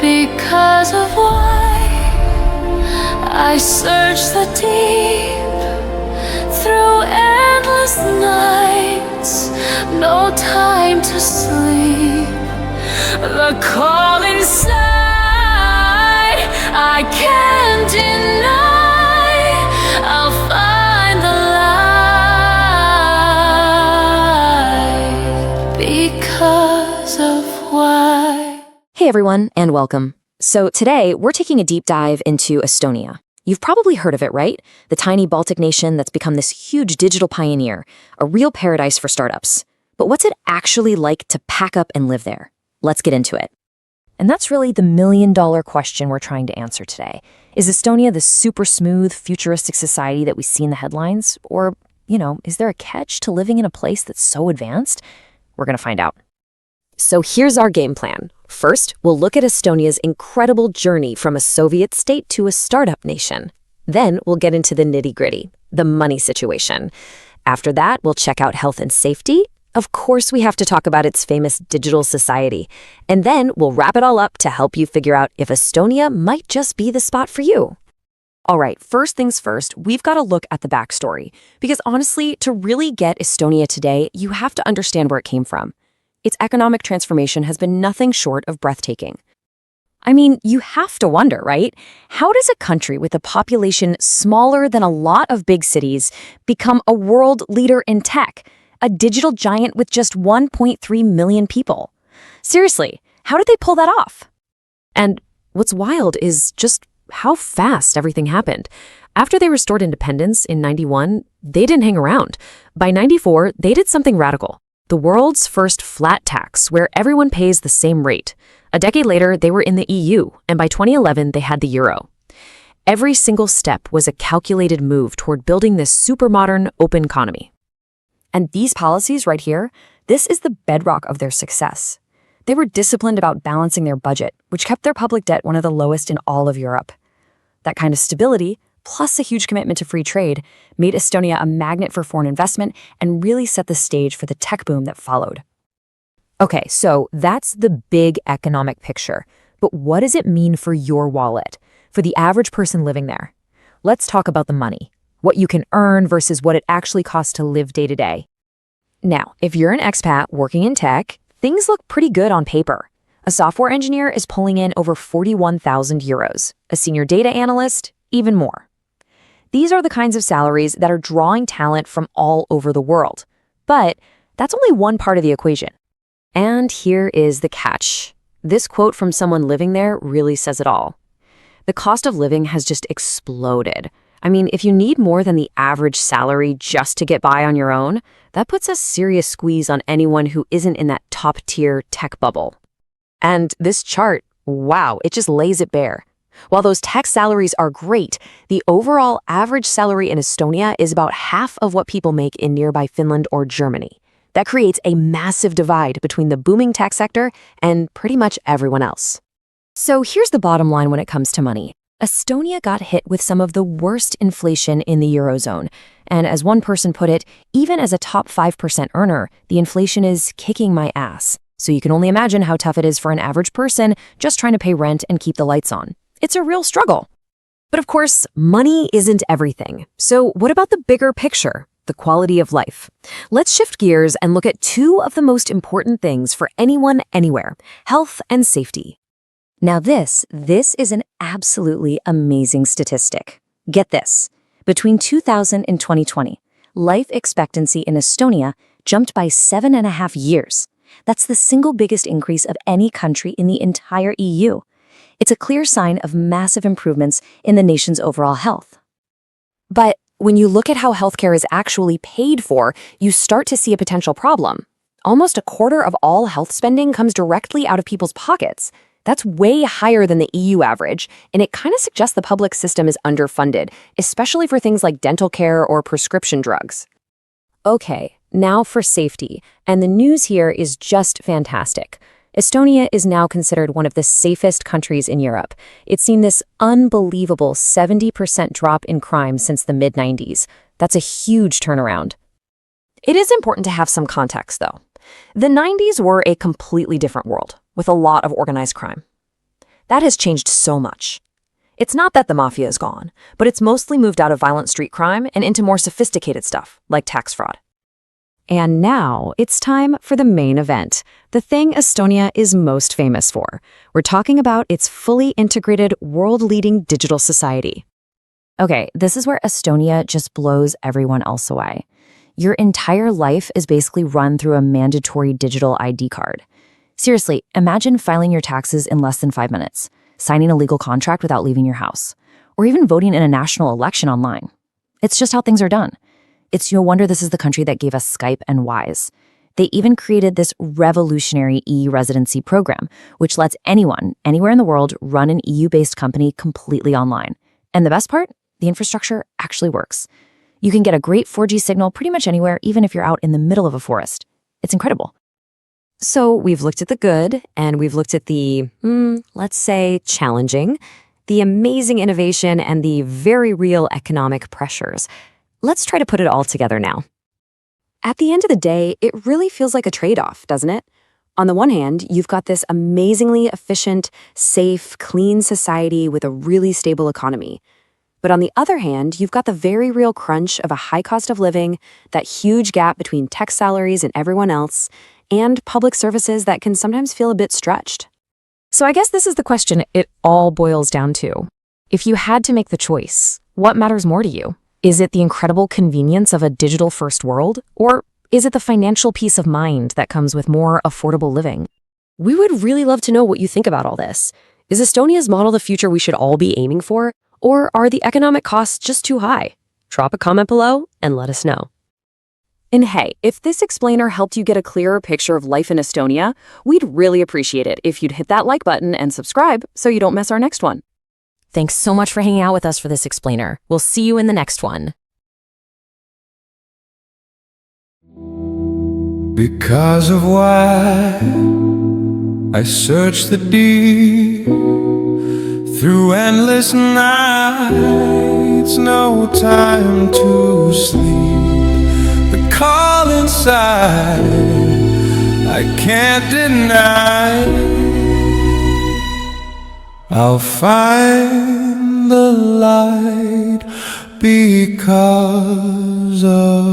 Because of why I search the deep through endless nights, no time to sleep. The call inside I can't deny. I'll find the light because of why. Hey everyone, and welcome. So today, we're taking a deep dive into Estonia. You've probably heard of it, right? The tiny Baltic nation that's become this huge digital pioneer, a real paradise for startups. But what's it actually like to pack up and live there? Let's get into it. And that's really the million-dollar question we're trying to answer today. Is Estonia the super smooth, futuristic society that we see in the headlines? Or, is there a catch to living in a place that's so advanced? We're going to find out. So here's our game plan. First, we'll look at Estonia's incredible journey from a Soviet state to a startup nation. Then we'll get into the nitty-gritty, the money situation. After that, we'll check out health and safety. Of course, we have to talk about its famous digital society. And then we'll wrap it all up to help you figure out if Estonia might just be the spot for you. All right, first things first, we've got to look at the backstory. Because honestly, to really get Estonia today, you have to understand where it came from. Its economic transformation has been nothing short of breathtaking. I mean, you have to wonder, right? How does a country with a population smaller than a lot of big cities become a world leader in tech, a digital giant with just 1.3 million people? Seriously, how did they pull that off? And what's wild is just how fast everything happened. After they restored independence in 91, they didn't hang around. By 94, they did something radical. The world's first flat tax, where everyone pays the same rate. A decade later, they were in the EU, and by 2011, they had the euro. Every single step was a calculated move toward building this super modern, open economy. And these policies right here, this is the bedrock of their success. They were disciplined about balancing their budget, which kept their public debt one of the lowest in all of Europe. That kind of stability, plus a huge commitment to free trade, made Estonia a magnet for foreign investment and really set the stage for the tech boom that followed. Okay, so that's the big economic picture. But what does it mean for your wallet, for the average person living there? Let's talk about the money, what you can earn versus what it actually costs to live day to day. Now, if you're an expat working in tech, things look pretty good on paper. A software engineer is pulling in over 41,000 euros, a senior data analyst, even more. These are the kinds of salaries that are drawing talent from all over the world. But that's only one part of the equation. And here is the catch. This quote from someone living there really says it all. The cost of living has just exploded. I mean, if you need more than the average salary just to get by on your own, that puts a serious squeeze on anyone who isn't in that top-tier tech bubble. And this chart, wow, it just lays it bare. While those tech salaries are great, the overall average salary in Estonia is about half of what people make in nearby Finland or Germany. That creates a massive divide between the booming tech sector and pretty much everyone else. So here's the bottom line when it comes to money. Estonia got hit with some of the worst inflation in the Eurozone. And as one person put it, even as a top 5% earner, the inflation is kicking my ass. So you can only imagine how tough it is for an average person just trying to pay rent and keep the lights on. It's a real struggle. But of course, money isn't everything. So what about the bigger picture, the quality of life? Let's shift gears and look at two of the most important things for anyone, anywhere: health and safety. Now this is an absolutely amazing statistic. Get this. Between 2000 and 2020, life expectancy in Estonia jumped by 7.5 years. That's the single biggest increase of any country in the entire EU. It's a clear sign of massive improvements in the nation's overall health. But when you look at how healthcare is actually paid for, you start to see a potential problem. Almost a quarter of all health spending comes directly out of people's pockets. That's way higher than the EU average, and it kind of suggests the public system is underfunded, especially for things like dental care or prescription drugs. Okay, now for safety, and the news here is just fantastic. Estonia is now considered one of the safest countries in Europe. It's seen this unbelievable 70% drop in crime since the mid-90s. That's a huge turnaround. It is important to have some context, though. The 90s were a completely different world, with a lot of organized crime. That has changed so much. It's not that the mafia is gone, but it's mostly moved out of violent street crime and into more sophisticated stuff, like tax fraud. And now it's time for the main event, the thing Estonia is most famous for. We're talking about its fully integrated, world-leading digital society. Okay, this is where Estonia just blows everyone else away. Your entire life is basically run through a mandatory digital ID card. Seriously, imagine filing your taxes in less than 5 minutes, signing a legal contract without leaving your house, or even voting in a national election online. It's just how things are done. It's no wonder this is the country that gave us Skype and Wise. They even created this revolutionary e-residency program, which lets anyone, anywhere in the world, run an EU-based company completely online. And the best part? The infrastructure actually works. You can get a great 4G signal pretty much anywhere, even if you're out in the middle of a forest. It's incredible. So we've looked at the good, and we've looked at the, let's say, challenging, the amazing innovation, and the very real economic pressures. Let's try to put it all together now. At the end of the day, it really feels like a trade-off, doesn't it? On the one hand, you've got this amazingly efficient, safe, clean society with a really stable economy. But on the other hand, you've got the very real crunch of a high cost of living, that huge gap between tech salaries and everyone else, and public services that can sometimes feel a bit stretched. So I guess this is the question it all boils down to. If you had to make the choice, what matters more to you? Is it the incredible convenience of a digital-first world, or is it the financial peace of mind that comes with more affordable living? We would really love to know what you think about all this. Is Estonia's model the future we should all be aiming for, or are the economic costs just too high? Drop a comment below and let us know. And hey, if this explainer helped you get a clearer picture of life in Estonia, we'd really appreciate it if you'd hit that like button and subscribe so you don't miss our next one. Thanks so much for hanging out with us for this explainer. We'll see you in the next one. Because of why I search the deep through endless nights, no time to sleep. The call inside I can't deny. I'll find the light because of